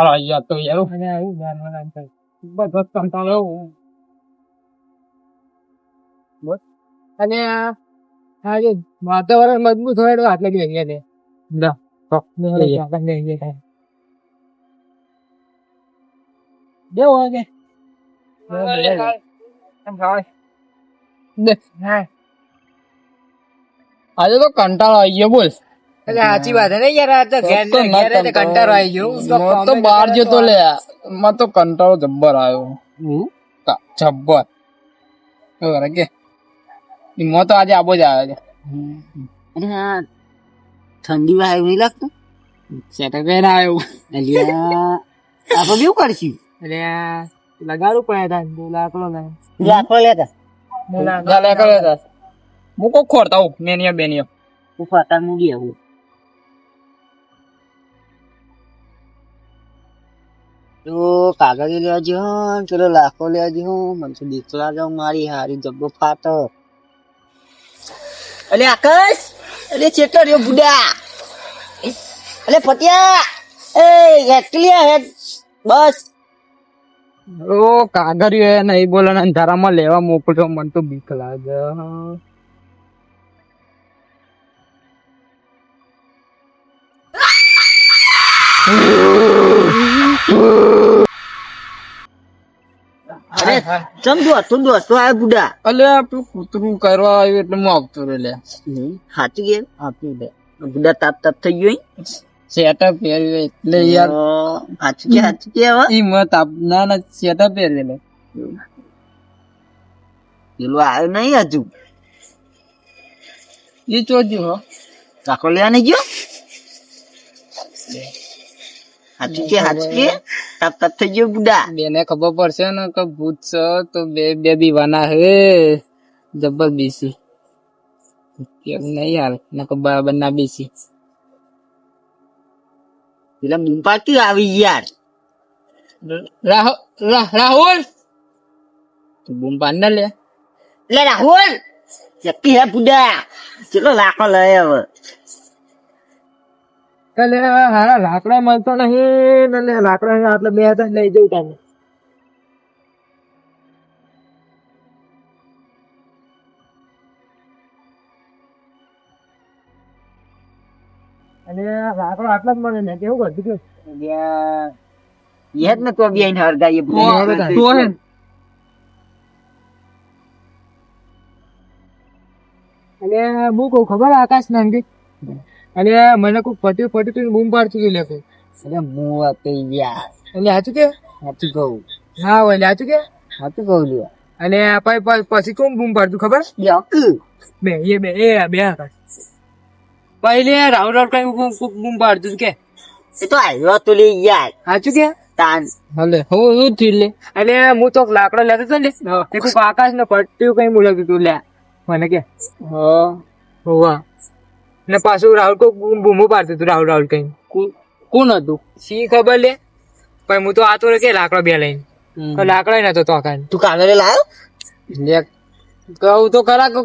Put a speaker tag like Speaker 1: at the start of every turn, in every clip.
Speaker 1: કંટાળો આવી ગયો તો યાર.
Speaker 2: અને આવું જાનવર બધો જ કંટાળો બસ. અને આ જે વાતાવરણ મજબૂત હોય તો આટલે બી અહીંયા
Speaker 1: આજે તો કંટાળો આવી ગયો બોલ.
Speaker 2: એટલે સાચી વાત ને યાર, આ તો ઘેર કંટાળો આવી ગયો.
Speaker 1: હું તો બહાર જતો લે, માં તો કંટાળો જબ્બર આવ્યો. જબ્બર કે મો તો આજે આબો જ આવે છે.
Speaker 3: અરે હા, ઠંડી વાય નહીં લાગતું?
Speaker 1: સેટરડે આવ્યો
Speaker 3: આપણે કેવું કરશું?
Speaker 2: એટલે લગાડવું પડે લાકડો
Speaker 3: લાકડો લેતા
Speaker 1: હું કોક ખોરતા હું મેનિયા બેનિયા
Speaker 3: હું ફટા મૂકી આવું. તો કાગળ લેવા જો, ચલો લાખો લેવા જો, મને તો દીકરા જાવ મારી હારી જબ્બો ફાટો. અલે આકાશ, અલે ચેટલો રહ્યો બુડા, અલે પટિયા, એ એકલિયા હે બસ.
Speaker 1: ઓ કાગરિયો નહીં બોલો ને અંધારામાં લેવા મોકલ્યો, મને તો બીક લાગે.
Speaker 3: અરે સમજો તું દોસ્તો આ બુડા.
Speaker 1: અલે આપણું કૂતરું કરવા આવ્યું એટલે હું આવતો રે લે.
Speaker 3: સાચું કે આપી દે બુડા તાપ તાપ થઈ ગયો
Speaker 1: સેટઅપ પહેર્યું એટલે યાર.
Speaker 3: સાચું કે હવે
Speaker 1: ઈ મત તાપ ના સેટઅપ પહેરી લે.
Speaker 3: પેલું આવ્યો નહીં હજુ,
Speaker 1: એ ચોજ્યું હો
Speaker 3: કાકો લેવા નહીં ગયો. સાચું કે તાપ તાપ થઈ ગયો બુડા.
Speaker 1: બેને ખબર પડશે ને કે ભૂત છે તો બે બીવાના હે જબર બેસી કેમ નહીં યાર ને કે બરાબર ના બેસી.
Speaker 3: પેલા મુંપાતી આવી યાર.
Speaker 1: રાહુલ બૂમ પાડ ના લે.
Speaker 3: લે રાહુલ ચક્કી હે બુડા, ચલો લાખો લે હવે.
Speaker 2: એટલે હારા લાકડા મળતો નહીં ને લાકડા આટલે બે હતા લઈ જવું તાને. અને લાકડો આટલા જ મળે ને કેવું કરતું
Speaker 3: યાદ ને તો બેન હરગાઈએ
Speaker 2: અને હું કઉ ખબર આકાશ નાંગી, અને મને કોઈ ફટી બૂમ પાડતું હતું લેખું.
Speaker 3: અરે મુવા તો યાર
Speaker 2: એટલે સાચું કે
Speaker 3: સાચું કહું,
Speaker 2: હા હોય સાચું કે
Speaker 3: સાચું કહું લ્યો.
Speaker 2: અને પછી કોણ બૂમ પાડતું ખબર? બે આકાશ પહેલી રાઉન્ડ કઈ બૂમ પાડતું કે
Speaker 3: એ તો આવ્યો તો લે યાર.
Speaker 2: સાચું કે
Speaker 3: તાન
Speaker 1: હલે હું થયું લે.
Speaker 2: અને હું તો લાકડો લેતો હતો ને તે કોઈ આકાશ ને પટ્ટીયું કઈ બોલાવતું તું લે મને કે હોવા. ને પાછું રાહુલ કોઈ બૂમો પાડતું હતું રાહુલ કઈ
Speaker 1: કોણ હતું
Speaker 2: સી ખબર લે. પણ હું તો આતો કે લાકડો બે લઈને લાકડો નતો તો
Speaker 3: તું કાગળ લાવ્યો
Speaker 1: લે. કહું તો ખરા કે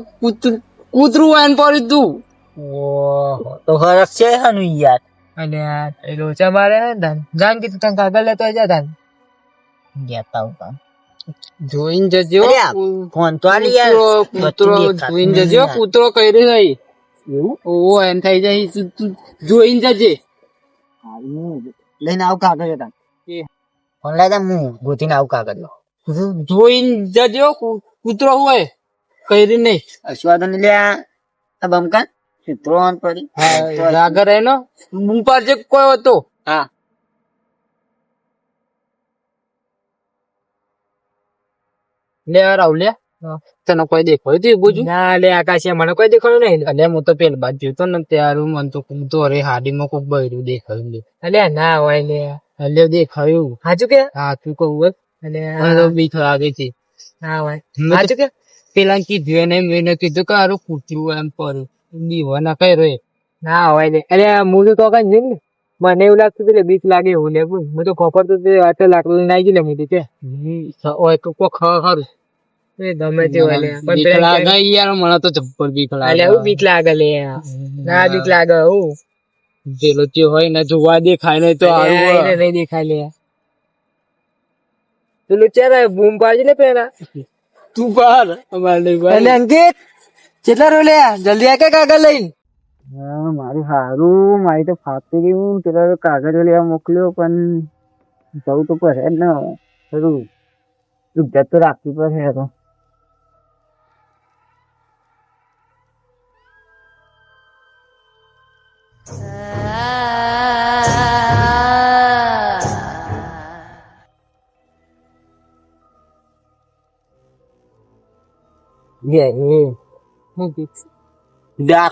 Speaker 1: કૂતરું એન પડી તું.
Speaker 3: ઓહો તો હરખ છે હનું યાર.
Speaker 2: અને એ લોચા મારે જાન કીધું તને કાગળ લેતો જા તાન
Speaker 3: ગયા તા
Speaker 1: જોઈને જજો
Speaker 3: ફોન તો આલી યાર.
Speaker 1: કૂતરો જોઈને જજો, કૂતરો કઈ રહી
Speaker 3: એવું
Speaker 1: ઓ એમ થઈ જાય તું જોઈને જજે.
Speaker 3: લઈને આવ કાગળ હતા ફોન લાવ્યા હું ગોતીને આવ કાગળ
Speaker 1: જોઈને જજો કૂતરો હોય કઈ રી નહીં.
Speaker 3: અશ્વાદન લ્યા આ બમકા ત્રણ પડી
Speaker 1: રાગર એનો ઉપર જે કોઈ હતો.
Speaker 3: હા
Speaker 1: લે રાવ લે તને કોઈ દેખાયું તું બુજુ?
Speaker 2: ના લે આકાશ મને કોઈ દેખાયું નહીં.
Speaker 1: એટલે હું તો પેલી બાજુ જોતો ને ત્યારે મને તો કૂતો અરે હાડીમાં કોક બૈરું દેખાયું લે.
Speaker 2: અલે ના હોય લે
Speaker 1: એટલે દેખાયું
Speaker 2: સાચું કે
Speaker 1: હા તું કહું
Speaker 2: એટલે
Speaker 1: મને તો બીક લાગે છે.
Speaker 2: ના હોય સાચું કે
Speaker 1: પેલા કીધું એને મેં કીધું કે આરું કૂતરું એમ પડ્યું દીવા ના કઈ રે
Speaker 2: ના હોય ને. અરે હું તો કઈ જઈને મને એવું લાગતું હતું બીક લાગે એવું લે. હું તો ખબર તો આટલા લાકડું લઈને આવી ગયું હું કે
Speaker 1: ખરું
Speaker 2: ગમે તે હોય લે
Speaker 1: બીક લાગે યાર. મને તો જબ્બર બીક લાગે.
Speaker 2: એવું બીક લાગે લે ના બીક લાગે હું
Speaker 1: પેલો જે હોય ને જોવા દેખાય ને તો
Speaker 2: અલ્યા,
Speaker 1: હારું
Speaker 2: એને નહીં દેખાય લે પેલું ચારે બૂમ પાડી લે પેલા
Speaker 1: તું પાર અમારે નહીં પાડ.
Speaker 2: એટલે અંકિત કેટલા રો લે જલ્દી આ કે કાગળ લઈને
Speaker 1: હા મારું સારું મારી તો ફાટી ગયું પેલા કાગળ લેવા મોકલ્યો પણ જવું તો પડે જ ને થોડું ઇજ્જત તો રાખવી પડે તો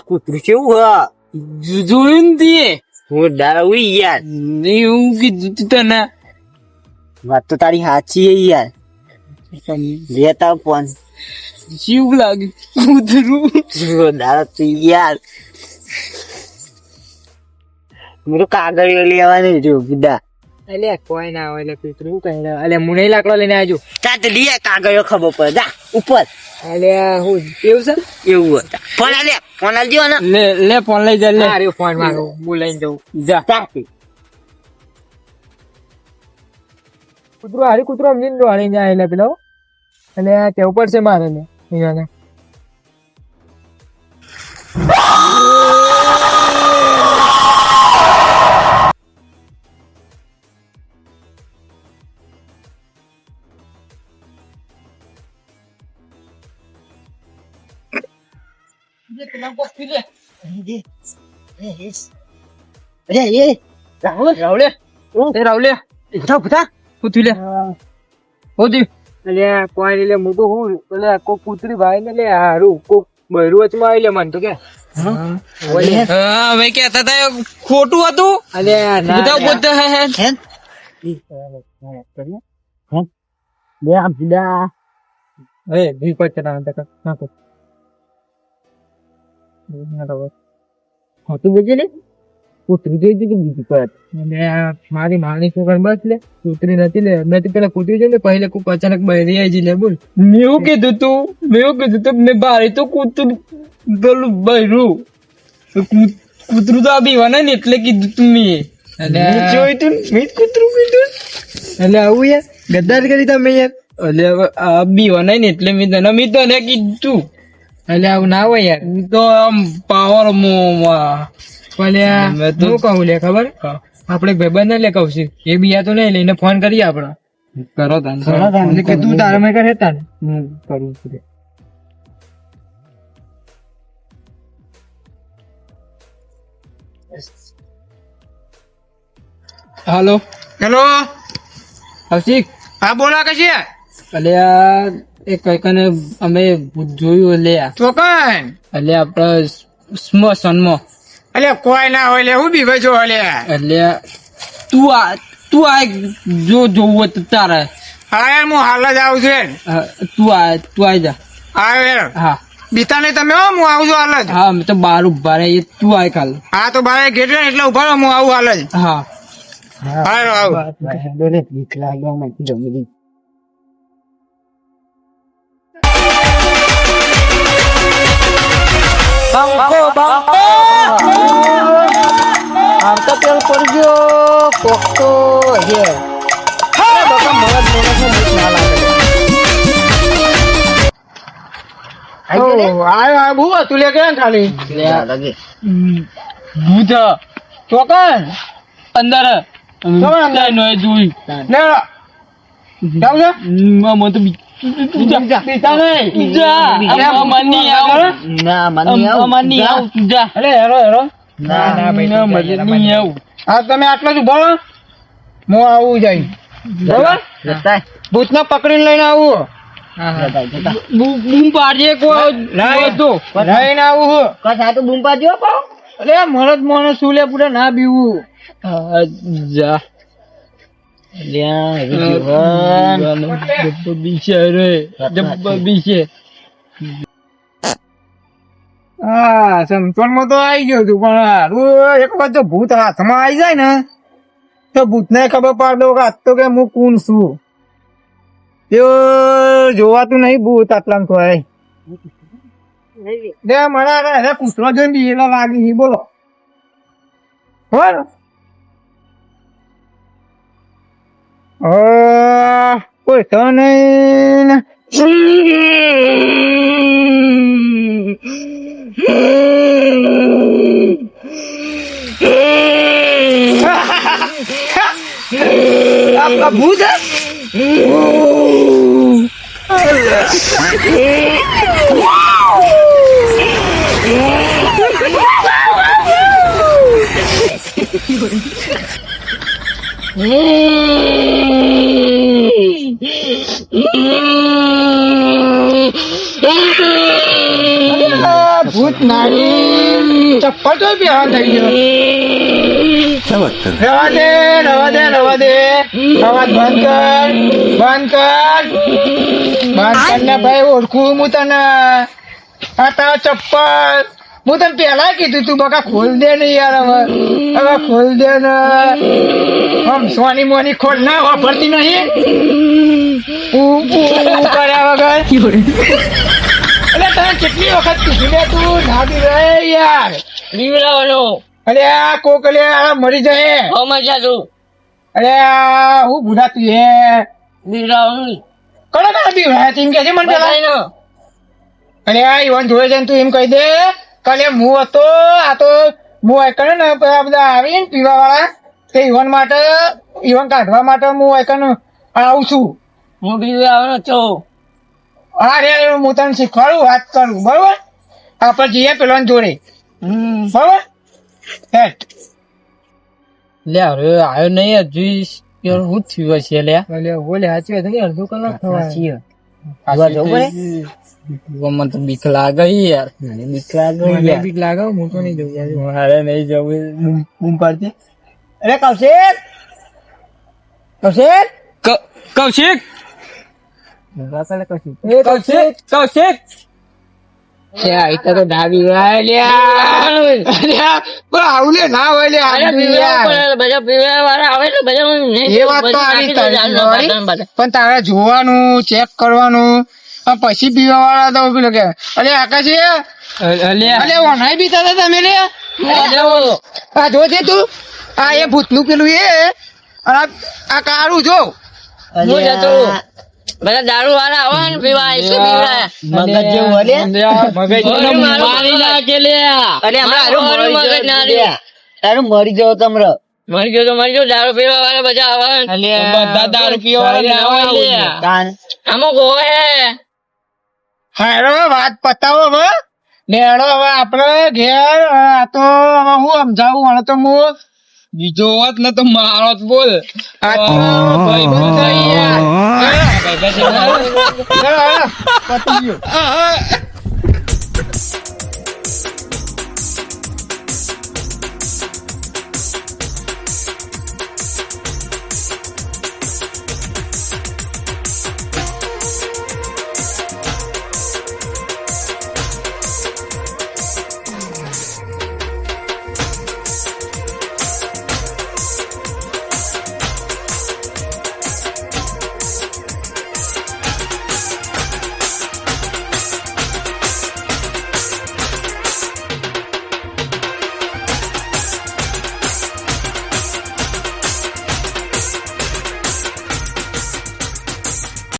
Speaker 3: કૂતરું કેવું હા
Speaker 1: જોયું ને તે
Speaker 3: હું ડાવી યાર
Speaker 1: એવું કીધું તું તને
Speaker 3: વાત તો તારી સાચી હે યાર લેતા પણ
Speaker 1: જીવ લાગે કૂતરું
Speaker 3: યાર મેરું કાગળ લેવા નહીં જો બુડા
Speaker 2: અલ્યા કોઈ ના હોય એટલે કૂતરું કઈ ના અલ્યા હું નહીં લાકડો લઈને આવજો
Speaker 3: તા તો લે કાગળો ખબર પડે જા ઉપર
Speaker 2: અલ્યા હું એવું છે
Speaker 3: એવું હતા ફોન આલે ફોન આલજો ને
Speaker 1: લે લે ફોન લઈ જા લે
Speaker 2: અરે ફોન મારો હું લઈને જઉં
Speaker 1: જા
Speaker 3: તાતી
Speaker 2: કૂતરો હારી કૂતરો અમને દોડી જાય એટલે પેલો એટલે તે ઉપર છે મારે ને અહીંયા
Speaker 3: રાહુલ
Speaker 1: રાવલે એ રાવલે
Speaker 3: ઉઠા ઉઠા
Speaker 1: પૂછી લે હોતી
Speaker 2: અલ્યા કોઈ નહીં લે હું તો હું એટલે કોઈ કૂતરી ભાઈ ને લે હારું કોઈ બૈરું વચમાં આવી લે મને તો કે
Speaker 1: હા ભાઈ કેતા હતા ખોટું હતું
Speaker 2: અલ્યા
Speaker 1: બધા પોતે
Speaker 3: હે બે આમ સીધા
Speaker 2: એ વિપત ચલાવ તક નાખો
Speaker 3: હોતું બેજે ને કૂતરી જોઈ કે બીજી પર
Speaker 2: મારી માની છોકરા બસ લે કૂતરી નથી લે મેં તો પેલા કૂતરી જોઈ ને પહેલે કોક અચાનક બહેરી આવી લે બોલ
Speaker 1: મેં એવું કીધું તું મેં બારે તો કૂતરું પેલું બૈરું કૂતરું તો આ બીવાના ને એટલે કીધું તું મેં જોયું તું મેં જ કૂતરું કીધું
Speaker 2: એટલે આવું યાર ગદ્દાર કરી તમે યાર
Speaker 1: એટલે આ બીવાના ને એટલે મેં તને કીધું
Speaker 2: એટલે આવું ના હોય યાર
Speaker 1: હું તો આમ પાવર મોમાં
Speaker 2: પણ
Speaker 1: મેં તો-
Speaker 2: હું કહું લે ખબર આપડે ભાઈબંધ ને લે કહું છું એ બી યા તો નહીં લઈને ફોન કરીએ આપડે
Speaker 1: કરો તાન
Speaker 2: એટલે કે તું તારા મેં કરે તાન હું કરું છું
Speaker 1: હાલો
Speaker 2: હેલો
Speaker 1: હર્ષિક
Speaker 2: હા બોલા કશી
Speaker 1: અલ્યા એ કઈ કને અમે જોયું અલ્યા
Speaker 2: ચોકન
Speaker 1: એટલે આપડે સ્મશાનમાં
Speaker 2: એટલે કોઈ ના હોય લે હું બી ભાઈ જો લે
Speaker 1: એટલે તું આ જો જોવું હોય તો તારે
Speaker 2: હા યાર હું હાલ જ આવું છું
Speaker 1: તું આઈ જા
Speaker 2: હા યાર
Speaker 1: હા
Speaker 2: બીતા નહીં તમે હું આવું છું હાલ જ
Speaker 1: હા અમે તો બહાર ઉભા રહે તું આય કાલ
Speaker 2: હા તો બારે ગેટ એટલે ઉભા રહો હું આવું હાલ જ
Speaker 1: હા
Speaker 2: હા આવું
Speaker 3: બંકો બંકો આમ તો પેલ પડજો કોકતો હે હા બકા મગજ મને શું મૂક ના લાગે
Speaker 2: આયો બહુ હતું લે કેમ ખાલી
Speaker 3: લાગે
Speaker 1: ભૂત
Speaker 2: ચોકન
Speaker 1: અંદર
Speaker 2: અંદર?
Speaker 1: નો જોઈ
Speaker 2: લે જાવ છે
Speaker 1: મો તો
Speaker 2: બીતા નહીં
Speaker 1: બીજા મની આવ
Speaker 3: ના મને
Speaker 1: મની આવ જા
Speaker 2: અરે હેરો હેરો
Speaker 3: ના ના ભાઈ
Speaker 1: મની આવ
Speaker 2: હા તમે આટલો જ ઉભો રહો હું આવું જાય બરાબર
Speaker 3: જતા
Speaker 2: ભૂતને પકડીને લઈને આવું
Speaker 1: બૂમ પાડજે કોઈ તો
Speaker 2: લઈને આવું હું
Speaker 3: કસા તો બૂમ પાડજો પાઉ
Speaker 2: અરે મરદ મોણસ શું લે પૂરા ના બીવું
Speaker 1: જા જબ્બર બીશે રે જબ્બર બીશે
Speaker 2: હા સમતોન માં તો આવી ગયો છું પણ હારું એક વાર જો ભૂત હાથમાં આવી જાય ને તો ભૂત ને ખબર પાડ દો કે આજ તો કે હું કોણ છું તેઓ જોવાતું નહીં ભૂત આટલામાં તો આય લે મને કૂતરો જોઈને બીએલા લાગી છે બોલો બરાબર કોઈ તો નહીં ને. આ ભૂત હે? ભૂત નાની ચપ્પલ તો બી હાથ થઈ ગયો. રવા દે રવા દે રવા દે અવાજ બંધ કર બંધ કર બંધ કર ને ભાઈ ઓળખું હું તને. આ તારા ચપ્પલ હું તને પેલા કીધું તું બકા ખોલ દે ને યાર. હવે ખોલ દે ને આમ સોની મોની ખોલ ના વાપરતી નહીં કર્યા વગર. એટલે તને કેટલી વખત કીધું લે તું ના બી રહે યાર.
Speaker 1: બીવડાવવાનો
Speaker 2: અરે આ કોક લે આ મરી જાય.
Speaker 1: મજા તું
Speaker 2: અરે આ હું બુઢા તું હે
Speaker 1: બીવડાવવાનું
Speaker 2: કડો કડો બી રહ્યા તેમ કે છે મને પેલા. અને આ ઈવન જોડે છે તું એમ કહી દે કાલે હું હતો આ તો હું એકને ને પેલા બધા આવી ને પીવા વાળા તે ઈવન માટે ઈવન કાઢવા માટે હું એકને આવું છું.
Speaker 1: હું બીવડાવવાનો છો.
Speaker 2: હા રે હું તને શીખવાડું વાત કરું બરોબર. આપણે જઈએ પેલા જોડે બરોબર. હેટ
Speaker 1: લે હવે આવ્યો નહીં હજુ હું થયું હશે લે
Speaker 2: બોલે સાચી વાત અડધો કલાક થવા
Speaker 3: જોવા જવું પડે.
Speaker 1: મને તો બીક લાગે યાર. બીક લાગે યાર.
Speaker 2: બીક લાગે હું તો નહીં જવું.
Speaker 1: મારે નહીં જવું.
Speaker 3: બૂમ પાડજે. અરે કૌશિક કૌશિક
Speaker 1: કૌશિક
Speaker 2: એ કૌશિક
Speaker 1: કૌશિક
Speaker 2: તો ડાબી આવું લે ના હોય લે
Speaker 1: બધા પીવા વાળા આવે તો બધા
Speaker 2: એ વાત તો આવી તારી. પણ તારે જોવાનું ચેક કરવાનું અને પછી પીવા વાળા તો પેલો કે અરે આકાશી અરે વનાઈ બી હતા તમે લે. આ જો છે તું આ એ ભૂતનું પેલું એ અને આ કાળું જો
Speaker 1: હું જતો બધા દારૂ વાળા આવે ને પીવા એટલે પીવડાય.
Speaker 3: મગજ જેવું હલે
Speaker 1: મારી નાખે લે.
Speaker 3: અરે
Speaker 1: મારું મગજ ના રહ્યું.
Speaker 3: તારું મરી જાવ તમરો.
Speaker 1: મરી ગયો તો મરી ગયો. દારૂ પીવા વાળા બધા આવે. બધા દારૂ પીવા વાળા આવે લે. આમાં ગોવે
Speaker 2: હા હેડો વાત પતાવો હવે ને હેડો હવે આપડે ઘેર આ તો હવે હું સમજાવું હવે તો હું
Speaker 1: બીજો વાત ને તો મારો જ બોલ.
Speaker 2: આ તો ભાઈ બંધ થઈ ગયા. પતી ગયું.